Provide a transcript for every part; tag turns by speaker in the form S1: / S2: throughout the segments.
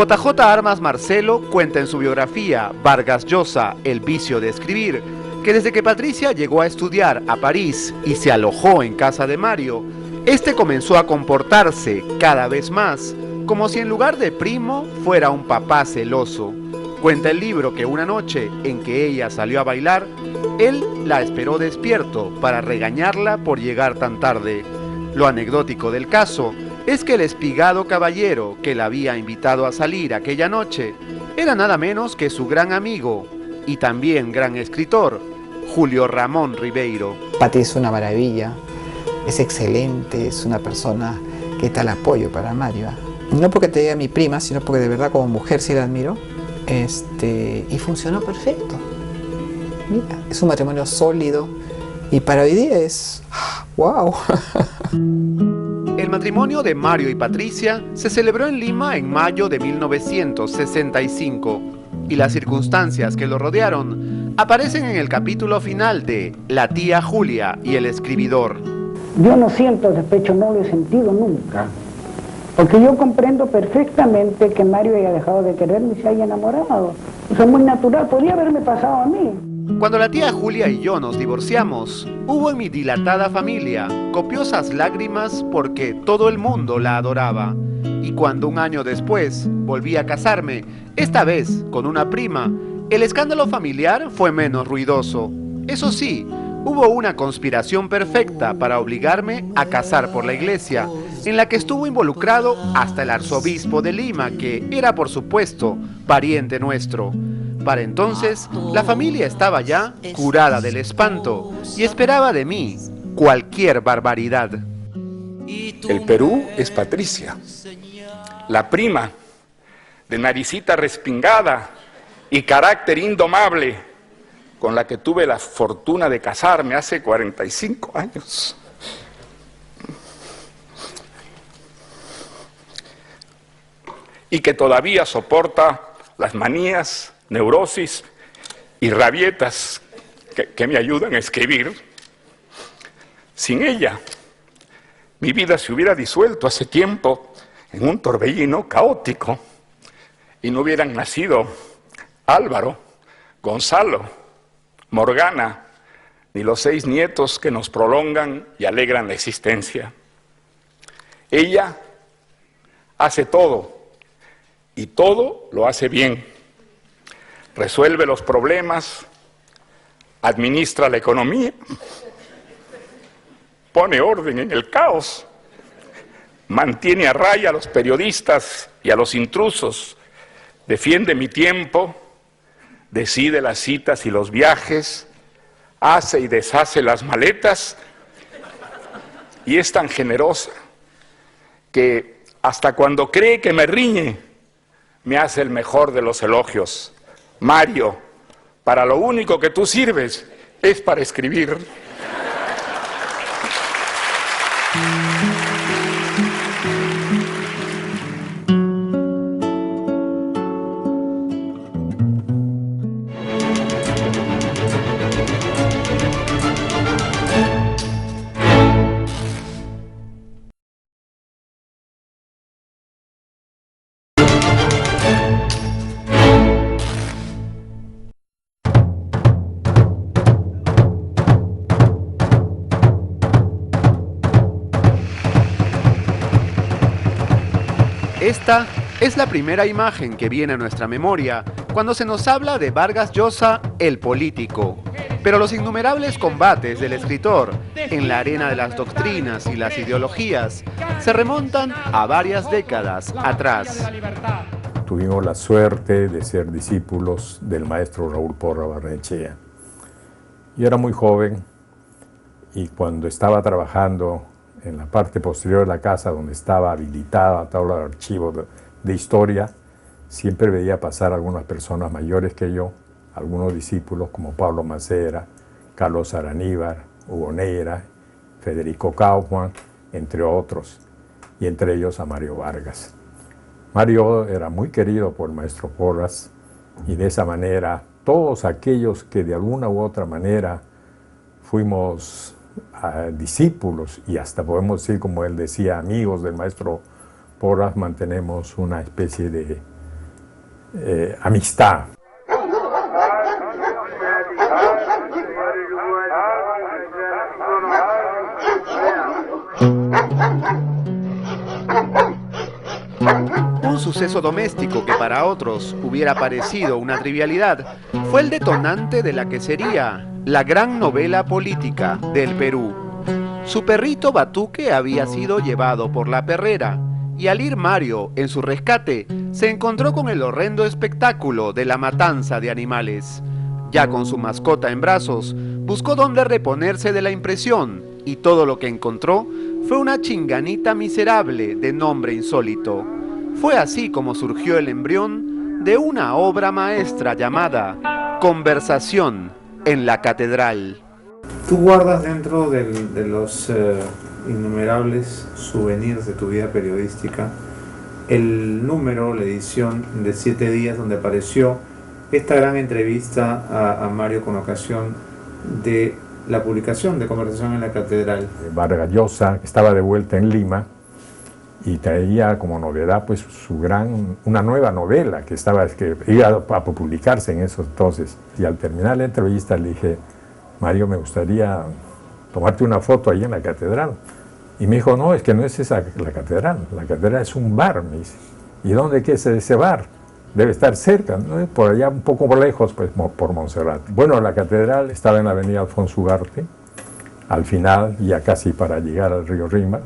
S1: JJ Armas Marcelo cuenta en su biografía Vargas Llosa, El vicio de escribir, que desde que Patricia llegó a estudiar a París y se alojó en casa de Mario, este comenzó a comportarse cada vez más como si en lugar de primo fuera un papá celoso. Cuenta el libro que una noche en que ella salió a bailar, él la esperó despierto para regañarla por llegar tan tarde. Lo anecdótico del caso es que el espigado caballero que la había invitado a salir aquella noche era nada menos que su gran amigo y también gran escritor, Julio Ramón Ribeiro.
S2: Pati es una maravilla, es excelente, es una persona que está al apoyo para Mario. No porque te diga mi prima, sino porque de verdad como mujer sí la admiro. Y funcionó perfecto. Mira, es un matrimonio sólido y para hoy día es ¡wow!
S1: El matrimonio de Mario y Patricia se celebró en Lima en mayo de 1965 y las circunstancias que lo rodearon aparecen en el capítulo final de La tía Julia y el escribidor.
S3: Yo no siento despecho, no lo he sentido nunca. Porque yo comprendo perfectamente que Mario haya dejado de quererme y se haya enamorado. Eso es muy natural, podría haberme pasado a mí.
S1: Cuando la tía Julia y yo nos divorciamos, hubo en mi dilatada familia copiosas lágrimas porque todo el mundo la adoraba. Y cuando un año después volví a casarme, esta vez con una prima, el escándalo familiar fue menos ruidoso. Eso sí, hubo una conspiración perfecta para obligarme a casar por la iglesia, en la que estuvo involucrado hasta el arzobispo de Lima, que era por supuesto pariente nuestro. Para entonces, la familia estaba ya curada del espanto y esperaba de mí cualquier barbaridad.
S4: El Perú es Patricia, la prima de naricita respingada y carácter indomable, con la que tuve la fortuna de casarme hace 45 años. Y que todavía soporta las manías, neurosis y rabietas que me ayudan a escribir. Sin ella, mi vida se hubiera disuelto hace tiempo en un torbellino caótico y no hubieran nacido Álvaro, Gonzalo, Morgana, ni los 6 nietos que nos prolongan y alegran la existencia. Ella hace todo, y todo lo hace bien. Resuelve los problemas, administra la economía, pone orden en el caos, mantiene a raya a los periodistas y a los intrusos, defiende mi tiempo, decide las citas y los viajes, hace y deshace las maletas y es tan generosa que hasta cuando cree que me riñe, me hace el mejor de los elogios. Mario, para lo único que tú sirves es para escribir.
S1: Esta es la primera imagen que viene a nuestra memoria cuando se nos habla de Vargas Llosa, el político. Pero los innumerables combates del escritor en la arena de las doctrinas y las ideologías se remontan a varias décadas atrás.
S5: Tuvimos la suerte de ser discípulos del maestro Raúl Porras Barrenechea. Yo era muy joven y cuando estaba trabajando en la parte posterior de la casa donde estaba habilitada la tabla de archivos de historia, siempre veía pasar algunas personas mayores que yo, algunos discípulos como Pablo Macera, Carlos Araníbar, Hugo Neira, Federico Kaufmann, entre otros, y entre ellos a Mario Vargas. Mario era muy querido por el maestro Porras y de esa manera todos aquellos que de alguna u otra manera fuimos discípulos y hasta podemos decir, como él decía, amigos del maestro Porras, mantenemos una especie de amistad.
S1: Un suceso doméstico que para otros hubiera parecido una trivialidad fue el detonante de la que sería la gran novela política del Perú. Su perrito Batuque había sido llevado por la perrera y al ir Mario en su rescate se encontró con el horrendo espectáculo de la matanza de animales. Ya con su mascota en brazos, buscó dónde reponerse de la impresión y todo lo que encontró fue una chinganita miserable de nombre insólito. Fue así como surgió el embrión de una obra maestra llamada Conversación en la Catedral.
S6: Tú guardas dentro de los innumerables souvenirs de tu vida periodística el número, la edición de 7 días donde apareció esta gran entrevista a Mario con ocasión de la publicación de Conversación en la Catedral.
S5: Vargas Llosa estaba de vuelta en Lima y traía como novedad pues una nueva novela que iba a publicarse en esos entonces. Y al terminar la entrevista le dije: Mario, me gustaría tomarte una foto ahí en la catedral. Y me dijo: no, es que no es esa la catedral es un bar, me dice. ¿Y dónde es ese bar? Debe estar cerca, ¿no? Por allá un poco lejos, pues por Montserrat. Bueno, la catedral estaba en la avenida Alfonso Ugarte, al final, ya casi para llegar al río Rímac.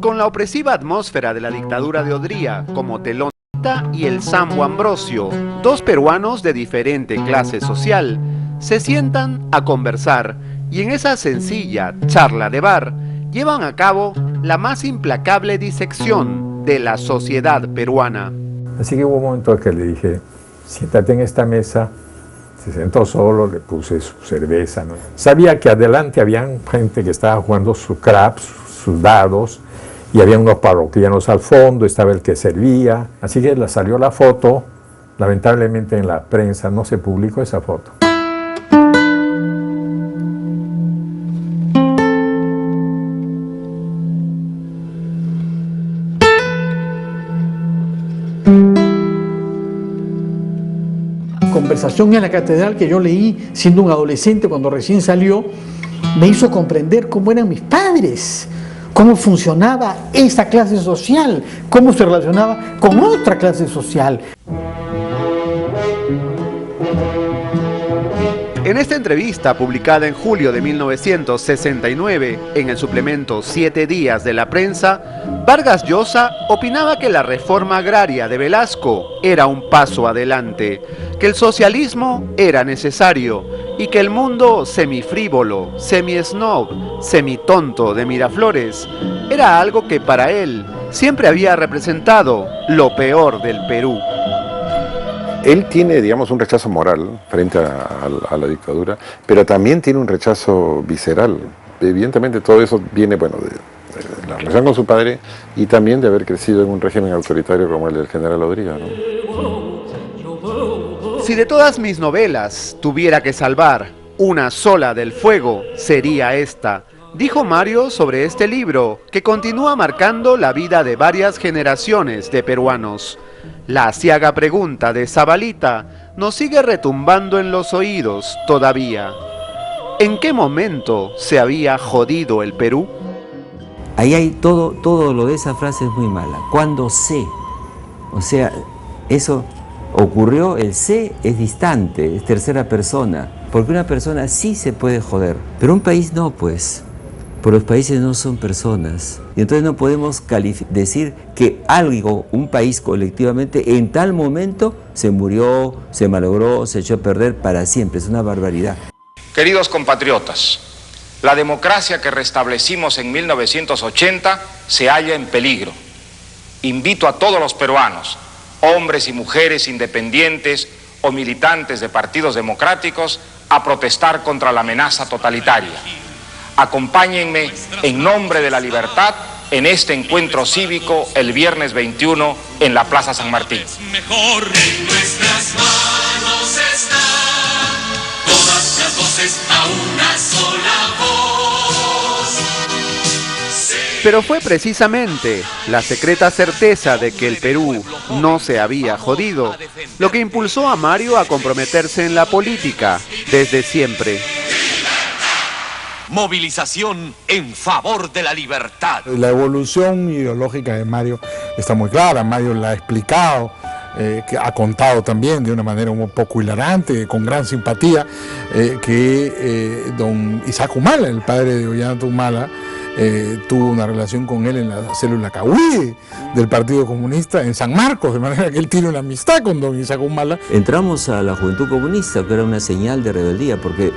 S1: Con la opresiva atmósfera de la dictadura de Odría como telón y el Sambo Ambrosio, dos peruanos de diferente clase social, se sientan a conversar y en esa sencilla charla de bar llevan a cabo la más implacable disección de la sociedad peruana.
S5: Así que hubo un momento en que le dije: siéntate en esta mesa. Se sentó solo, le puse su cerveza, ¿no? Sabía que adelante había gente que estaba jugando su craps, sus dados, y había unos parroquianos al fondo, estaba el que servía. Así que le salió la foto. Lamentablemente en la prensa no se publicó esa foto.
S7: Conversación en la Catedral, que yo leí siendo un adolescente cuando recién salió, me hizo comprender cómo eran mis padres, cómo funcionaba esta clase social, cómo se relacionaba con otra clase social.
S1: En esta entrevista, publicada en julio de 1969 en el suplemento 7 días de la prensa, Vargas Llosa opinaba que la reforma agraria de Velasco era un paso adelante, que el socialismo era necesario y que el mundo semifrívolo, semi-snob, semitonto de Miraflores era algo que para él siempre había representado lo peor del Perú.
S8: Él tiene, digamos, un rechazo moral frente a la dictadura, pero también tiene un rechazo visceral. Evidentemente todo eso viene, bueno, de la relación con su padre y también de haber crecido en un régimen autoritario como el del general Odría, ¿no?
S1: Si de todas mis novelas tuviera que salvar una sola del fuego, sería esta, dijo Mario sobre este libro, que continúa marcando la vida de varias generaciones de peruanos. La aciaga pregunta de Zabalita nos sigue retumbando en los oídos todavía. ¿En qué momento se había jodido el Perú?
S9: Ahí hay todo lo de esa frase es muy mala. Cuando sé, o sea, eso ocurrió, el sé es distante, es tercera persona, porque una persona sí se puede joder, pero un país no, pues. Porque los países no son personas. Y entonces no podemos decir que algo, un país colectivamente, en tal momento se murió, se malogró, se echó a perder para siempre. Es una barbaridad.
S10: Queridos compatriotas, la democracia que restablecimos en 1980 se halla en peligro. Invito a todos los peruanos, hombres y mujeres independientes o militantes de partidos democráticos, a protestar contra la amenaza totalitaria. Acompáñenme en nombre de la libertad en este encuentro cívico el viernes 21 en la Plaza San Martín.
S11: Mejor en nuestras manos está todas las voces a una sola voz. Sí.
S1: Pero fue precisamente la secreta certeza de que el Perú no se había jodido lo que impulsó a Mario a comprometerse en la política desde siempre.
S11: Movilización en favor de la libertad.
S12: La evolución ideológica de Mario está muy clara. Mario la ha explicado, que ha contado también de una manera un poco hilarante, con gran simpatía, que don Isaac Humala, el padre de Ollanta Humala, tuvo una relación con él en la célula Cahuí del Partido Comunista en San Marcos, de manera que él tiene una amistad con don Isaac Humala.
S9: Entramos a la Juventud Comunista, que era una señal de rebeldía, porque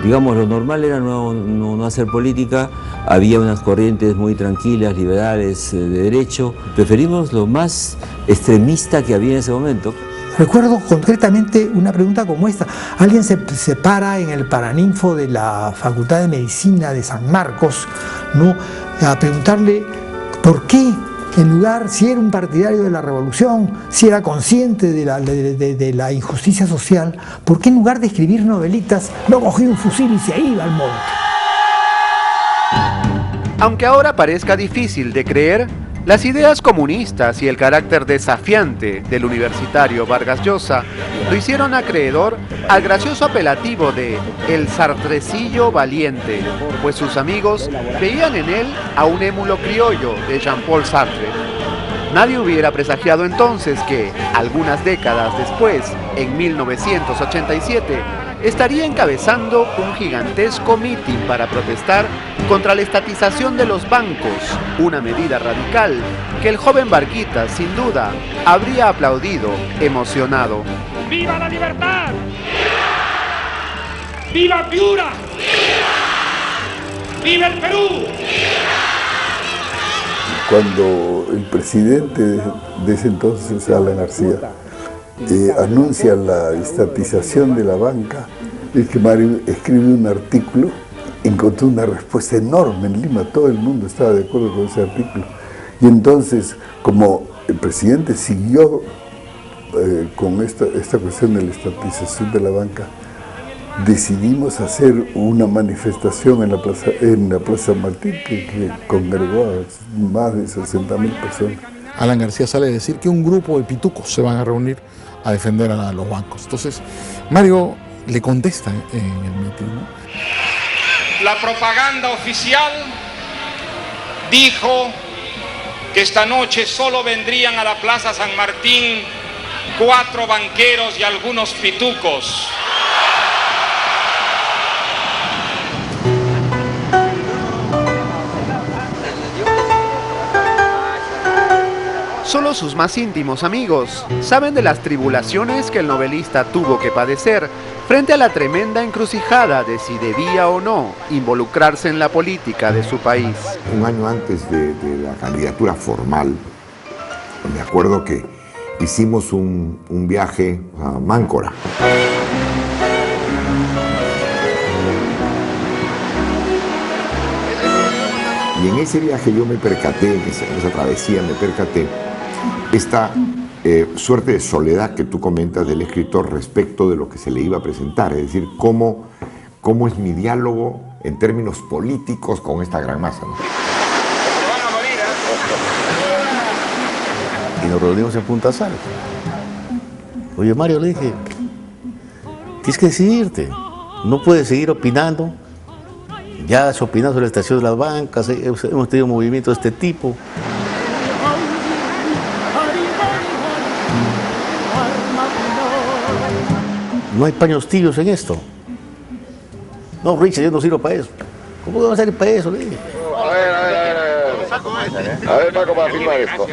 S9: digamos, lo normal era no hacer política, había unas corrientes muy tranquilas, liberales, de derecho. Preferimos lo más extremista que había en ese momento.
S7: Recuerdo concretamente una pregunta como esta. Alguien se para en el Paraninfo de la Facultad de Medicina de San Marcos, ¿no?, a preguntarle por qué, en lugar, si era un partidario de la revolución, si era consciente de la injusticia social, ¿por qué en lugar de escribir novelitas no cogía un fusil y se iba al monte?
S1: Aunque ahora parezca difícil de creer, las ideas comunistas y el carácter desafiante del universitario Vargas Llosa lo hicieron acreedor al gracioso apelativo de El Sartrecillo Valiente, pues sus amigos veían en él a un émulo criollo de Jean-Paul Sartre. Nadie hubiera presagiado entonces que, algunas décadas después, en 1987, estaría encabezando un gigantesco mitin para protestar contra la estatización de los bancos, una medida radical que el joven Varguita, sin duda, habría aplaudido emocionado.
S13: ¡Viva la libertad! ¡Viva Piura! ¡Viva el Perú!
S14: Cuando el presidente de ese entonces, Alan García, anuncia la estatización de la banca, es que Mario escribe un artículo, encontró una respuesta enorme en Lima, todo el mundo estaba de acuerdo con ese artículo. Y entonces, como el presidente siguió con esta cuestión de la estatización de la banca, decidimos hacer una manifestación en la Plaza Martín que congregó a más de 60.000 personas.
S12: Alan García sale a decir que un grupo de pitucos se van a reunir a defender a los bancos. Entonces, Mario le contesta en el mitin, ¿no?
S10: La propaganda oficial dijo que esta noche solo vendrían a la Plaza San Martín 4 banqueros y algunos pitucos.
S1: Solo sus más íntimos amigos saben de las tribulaciones que el novelista tuvo que padecer frente a la tremenda encrucijada de si debía o no involucrarse en la política de su país.
S15: Un año antes de la candidatura formal, me acuerdo que hicimos un viaje a Máncora. Y en ese viaje yo me percaté, en esa travesía me percaté, esta suerte de soledad que tú comentas del escritor respecto de lo que se le iba a presentar, es decir, cómo es mi diálogo en términos políticos con esta gran masa, ¿no?
S16: Y nos reunimos en Punta Sal. Oye, Mario, le dije, tienes que decidirte, no puedes seguir opinando. Ya has opinado sobre la estación de las bancas, hemos tenido movimientos de este tipo. No hay paños tibios en esto. No, Richard, yo no sirvo para eso. ¿Cómo voy a salir para eso?
S8: A ver, Paco, para filmar esto.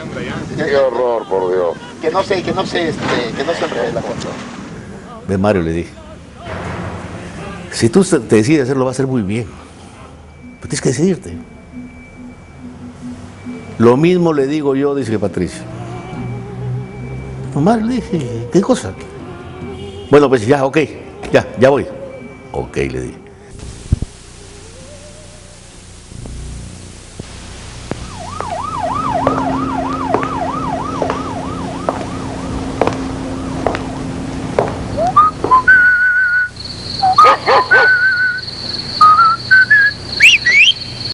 S8: Qué horror, por Dios.
S17: Que no se enrede la cosa.
S16: Ve, Mario, le dije. Si tú te decides hacerlo, va a ser muy bien. Pero tienes que decidirte. Lo mismo le digo yo, dice Patricia. No, Mario, le dije, ¿qué cosa? Bueno, pues ya, ok, ya voy. Ok, le dije.